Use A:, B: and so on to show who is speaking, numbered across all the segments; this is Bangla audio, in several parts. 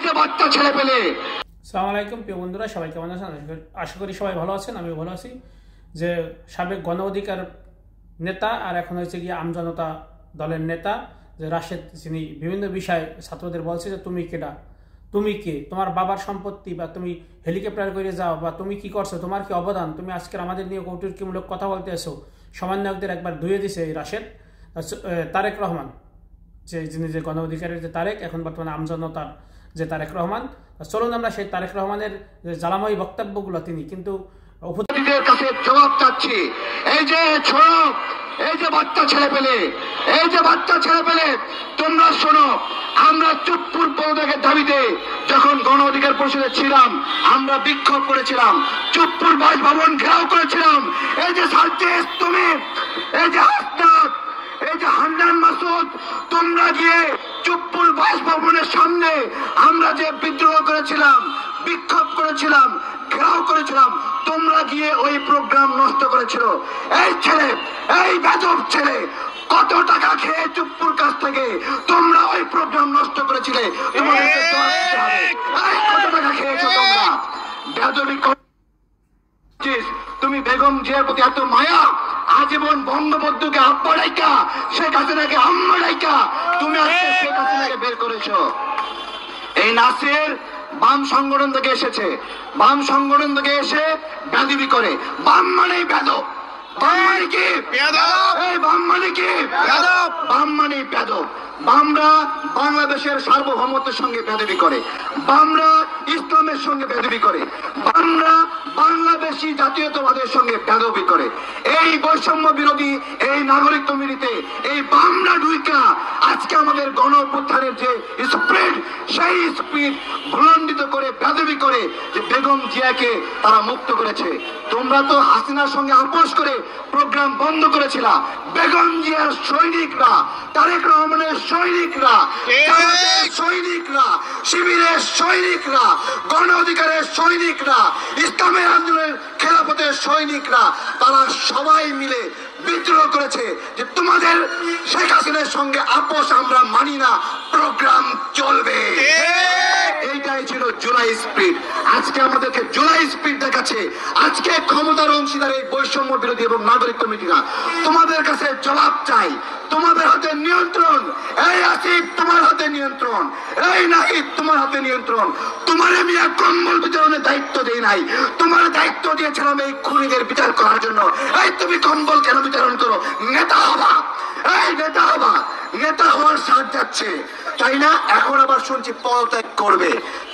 A: যে বাচ্চা ছেলে পেলে।
B: আসসালামু আলাইকুম প্রিয় বন্ধুরা, সবাই কেমন আছেন? আশা করি সবাই ভালো আছেন, আমিও ভালো আছি। যে সাবেক গণ অধিকার নেতা আর এখন হয়েছে গিয়ে আমজনতা দলের নেতা যে রাশেদ, যিনি বিভিন্ন বিষয়ে ছাত্রদের বলছে যে তুমি কেডা, তুমি কে, তোমার বাবার সম্পত্তি, বা তুমি হেলিকপ্টার করে যাও, বা তুমি কি করছো, তোমার কি অবদান, তুমি আজকের আমাদের নিয়ে কৌতুকমূলক কথা বলতে এসো। সমন্বয়কদের একবার ধুয়ে দিছে এই রাশেদ। তারেক রহমান, যিনি যে গণ অধিকারের যে তারেক, এখন বর্তমানে আমজনতার যে তারেক রহমান। চলুন আমরা সেই তারেক রহমানের যে জ্বালাময়ী বক্তব্যগুলো তিনি কিন্তু
A: উপজাতিদের কাছে জবাব চাচ্ছি। এই যে ছোট, এই যে বাচ্চা ছেলে পেলে, এই যে বাচ্চা ছেলে পেলে, তোমরা শোনো, আমরা চুপ্পুর পদত্যাগের দাবিতে যখন গণ অধিকার পরিষদে ছিলাম, আমরা বিক্ষোভ করেছিলাম, চুপ্পুর বাসভবন ঘেরাও করেছিলাম। এই যে সার্জিস, তুমি, এই যে হাসনাত, এই যে হান্নান মাসুদ, তোমরা গিয়ে চুপ্পুর বাসভবনের সামনে আমরা যে বিদ্রোহ করেছিলাম, বিক্ষোভ করেছিলাম, ঘেরাও করেছিলাম, তোমরা গিয়ে ওই প্রোগ্রাম নষ্ট করেছিল। এই ছেলে, এই বেদব ছেলে, কত টাকা খেয়ে চুপ্পুর কাছ থেকে তোমরা ওই প্রোগ্রাম নষ্ট করেছিলে? তোমাদেরকে জবাব দিতে হবে। এই কত টাকা খেয়েছো তোমরা? বেদবি করছিস তুমি। বেগম জিয়ার প্রতি এত মায়া, আজীবন বঙ্গবন্ধুকে আব্বা ডাইকা, শেখ হাসিনাকে আম্মা ডাইকা তুমি আজকে শেখ হাসিনাকে বের করেছো। এই নাসির বাম সংগঠন থেকে এসেছে, বাম সংগঠন থেকে এসে বেদবি করে। বাম মানেই বেদব। বাম মানে কি? এই বাম মানে কি? বাম মানে বেদব। বামরা বাংলাদেশের সার্বভৌমত্বের সঙ্গে বেদবি করে, বামরা ইসলামের সঙ্গে বেদবি করে, বামরা বাংলাদেশি জাতীয়তাবাদের সঙ্গে বেদবি করে। এই বৈষম্য বিরোধী এই নাগরিক কমিটিতে এই বামরা ঢুইকা আজকে আমাদের গণ অভ্যুত্থানের যে স্পিড, সেই স্পিড ভুলণ্ডিত করে বেদবি করে যে বেগম জিয়াকে তারা মুক্ত করেছে। তোমরা তো হাসিনার সঙ্গে আপোষ করে প্রোগ্রাম বন্ধ করেছিলা। বেগম জিয়ার সৈনিকরা, তারেক রহমানের সৈনিকরা, সৈনিকরা, শিবিরের সৈনিকরা, গণ অধিকারের সৈনিকরা, ইসলামের আন্দোলনের খেলাফতের সৈনিকরা, তারা সবাই মিলে বিদ্রোহ করেছে যে তোমাদের শেখ হাসিনার সঙ্গে আপোষ আমরা মানি না, প্রোগ্রাম চলবে। এইটাই ছিল জুলাই স্পিড। আজকে আমাদেরকে জুলাই স্পিড দেখাচ্ছে। আজকে ক্ষমতার অংশীদার এই বৈষম্য বিরোধী এবং নাগরিক কমিটিরা তোমাদের কাছে জবাব চাই। তোমাদের হাতে নিয়ন্ত্রণ। এই আসিফ তোমার হাতে নিয়ন্ত্রণ, এই নাহিদ তোমার হাতে নিয়ন্ত্রণ। তোমার আমি এক কম্বল বিতরণের দায়িত্ব দেই নাই, তোমার দায়িত্ব দিয়েছিলাম এই খুনিদের বিচার করার জন্য। এই তুমি কম্বল কেন বিতরণ করো? নেতা হবা, এই নেতা হবা, নেতা হওয়ার সাথ যাচ্ছে, তাই না? এখন আবার শুনছি পদত্যাগ করবে।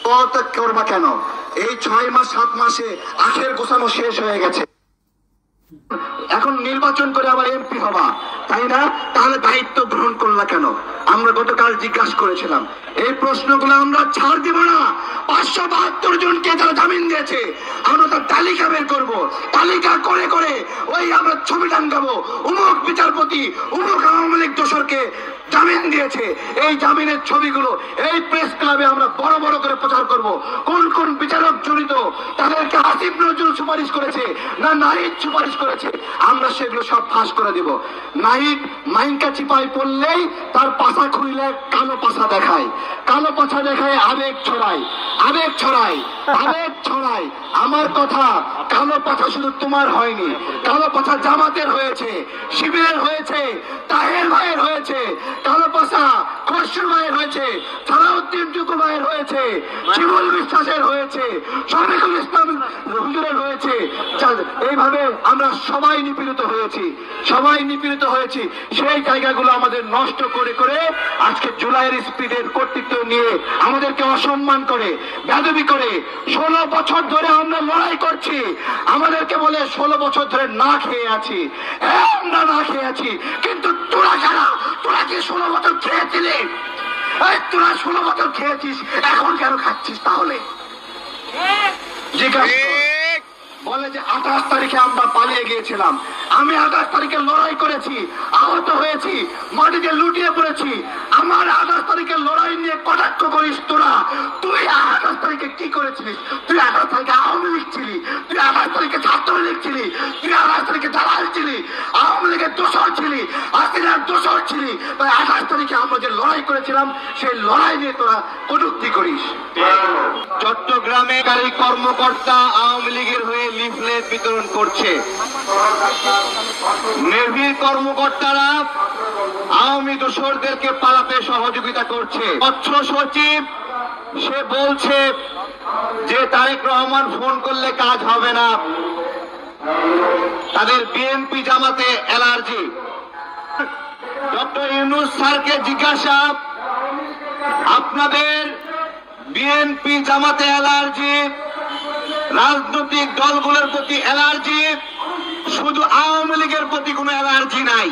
A: পদত্যাগ করবা কেন? এই 6 মাস 7 মাসে আখের গোছানো শেষ হয়ে গেছে। এখন নির্বাচন করে আবার এমপি হবা, তাই না? তাহলে দায়িত্ব গ্রহণ করলা কেন? আমরা গতকাল জিজ্ঞাসা করেছিলাম। এই প্রশ্নগুলো আমরা ছাড় দিব না। 572 জনকে যারা জামিন দিয়েছে আমরা তার তালিকা বের করবো। তালিকা করে করে ওই আমরা ছবি টাঙ্গাবো, উমুক বিচারপতি, উমুক আওয়ামী লীগ দোসরকে জামিন দিয়েছে। এই জামিনের ছবিগুলো এই প্রেস ক্লাবে আমরা বড় বড় করে প্রচার করব। কোন কোন বিচারক জড়িত, তাদেরকে আসিফ নজরুল সুপারিশ করেছে না নাহিদ সুপারিশ করেছে, আমরা সেগুলো সব ফাঁস করে দিব। নাহিদ মাইনকা চিপাই পড়লেই তার পাছা খুইলে কালো পাছা দেখায়, কালো পাছা দেখায় আবেগ ছড়ায়, আবেগ ছড়ায়, আবেগ ছড়ায়। আমার কথা, কালো পাছা শুধু তোমার হয়নি, কালো পাছা জামাতের হয়েছে, শিবিরের হয়েছে, তাহের ভাইয়ের হয়েছে, কালো পাশা খসরু ভাইয়ের হয়েছে, সালাউদ্দিন টুকু ভাইয়ের হয়েছে, শিমুল বিশ্বাসের হয়েছে, শফিকুল ইসলাম হুজুরের হয়েছে। এইভাবে আমরা সবাই নিপীড়িত হয়েছি, সবাই নিপীড়িত হয়েছি। সেই জায়গাগুলো আমাদের নষ্ট করে করে আজকে জুলাইয়ের স্পিডের কর্তৃত্ব নিয়ে আমাদেরকে অসম্মান করে, বেদবি করে। 16 বছর ধরে আমরা লড়াই করছি, আমাদেরকে বলে 16 বছর ধরে না খেয়ে আছি। আমরা না খেয়ে আছি, কিন্তু তোরা যারা, তোরা কি 16 বছর খেয়েছিলি? তোরা 16 বছর খেয়েছিস, এখন কেন খাচ্ছিস তাহলে? জিজ্ঞাসা বলে যে 28 তারিখে আমরা পালিয়ে গিয়েছিলাম। আমি 28 তারিখে লড়াই করেছি, আহত হয়েছি, মাটিতে লুটিয়ে পড়েছি। আমার 28 তারিখের লড়াই নিয়ে কটাক্ষ করিস তোরা। তুই 28 তারিখে কি করেছিস? তুই 28 তারিখে আওয়ামী লীগ ছিলি, তুই 28 তারিখে ছাত্রলীগ ছিলি, তুই 28 তারিখে দালাল ছিলি, আওয়ামী লীগের দোষর ছিলি, হাসিনার দোষর ছিলি, তাই 28 তারিখে আমরা যে লড়াই করেছিলাম সেই লড়াই নিয়ে তোরা কটূক্তি করিস। চট্টগ্রামে গাড়ি কর্মকর্তা আওয়ামী লীগের হয়ে লিফলেট বিতরণ করছে। নেভির কর্মকর্তারা আওয়ামী দোসরদেরকে পালাতে সহযোগিতা করছে। মৎস্য সচিব সে বলছে যে তারেক রহমান ফোন করলে কাজ হবে না, তাদের বিএনপি জামাতে অ্যালার্জি। ডক্টর ইউনূস স্যারকে জিজ্ঞাসা, আপনাদের বিএনপি জামাতে অ্যালার্জি, রাজনৈতিক দলগুলোর প্রতি অ্যালার্জি, শুধু আওয়ামী লীগের প্রতি কোনো অ্যালার্জি নাই।